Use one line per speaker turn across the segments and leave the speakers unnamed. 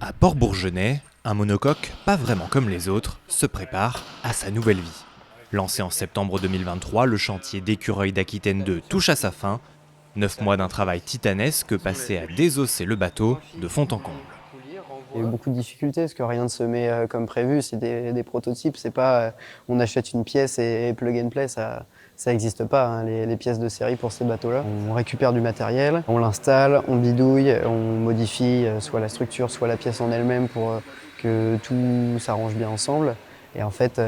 À Port-Bourgenais, un monocoque, pas vraiment comme les autres, se prépare à sa nouvelle vie. Lancé en septembre 2023, le chantier d'Écureuil d'Aquitaine 2 touche à sa fin. 9 mois d'un travail titanesque passé à désosser le bateau de fond en comble.
Il y a eu beaucoup de difficultés parce que rien ne se met comme prévu. C'est des prototypes, c'est pas on achète une pièce et plug and play, ça n'existe pas, hein, les pièces de série pour ces bateaux-là. On récupère du matériel, on l'installe, on bidouille, on modifie soit la structure, soit la pièce en elle-même pour que tout s'arrange bien ensemble. Et en fait,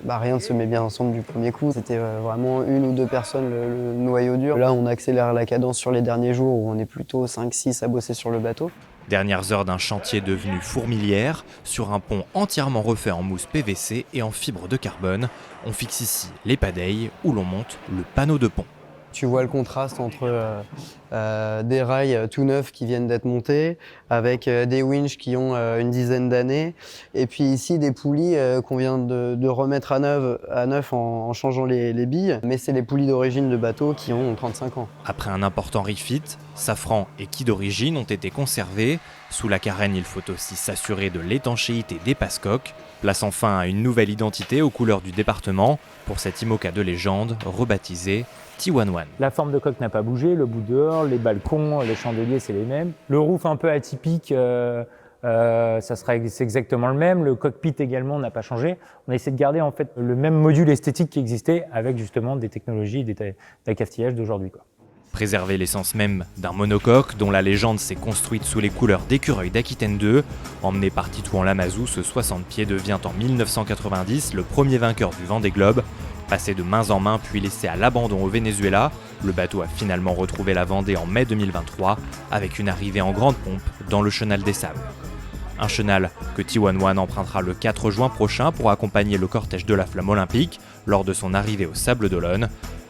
rien ne se met bien ensemble du premier coup. C'était vraiment une ou deux personnes le noyau dur. Là, on accélère la cadence sur les derniers jours où on est plutôt 5-6 à bosser sur le bateau.
Dernières heures d'un chantier devenu fourmilière, sur un pont entièrement refait en mousse PVC et en fibre de carbone, on fixe ici les padailles où l'on monte le panneau de pont.
Tu vois le contraste entre des rails tout neufs qui viennent d'être montés, avec des winches qui ont une dizaine d'années, et puis ici des poulies qu'on vient de remettre à neuf en changeant les billes, mais c'est les poulies d'origine de bateaux qui ont 35 ans.
Après un important refit, safran et quilles d'origine ont été conservés. Sous la carène, il faut aussi s'assurer de l'étanchéité des passe-coques, plaçant fin à une nouvelle identité aux couleurs du département pour cet IMOCA de légende rebaptisé T11.
La forme de coque n'a pas bougé, le bout dehors, les balcons, les chandeliers, c'est les mêmes. Le roof un peu atypique, c'est exactement le même. Le cockpit également n'a pas changé. On a essayé de garder en fait le même module esthétique qui existait avec justement des technologies d'accastillage d'aujourd'hui, quoi.
Préserver l'essence même d'un monocoque dont la légende s'est construite sous les couleurs d'Écureuil d'Aquitaine 2. Emmené par Titouan Lamazou, ce 60 pieds devient en 1990 le premier vainqueur du Vendée Globe. Passé de main en main puis laissé à l'abandon au Venezuela, le bateau a finalement retrouvé la Vendée en mai 2023 avec une arrivée en grande pompe dans le Chenal des Sables. Un chenal que T11 empruntera le 4 juin prochain pour accompagner le cortège de la Flamme olympique lors de son arrivée au Sables d'Olonne.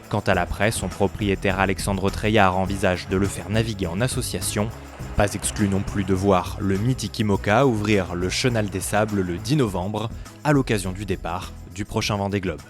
Quant à la presse, son propriétaire Alexandre Treillard envisage de le faire naviguer en association. Pas exclu non plus de voir le mythique IMOCA ouvrir le Chenal des Sables le 10 novembre à l'occasion du départ du prochain Vendée Globe.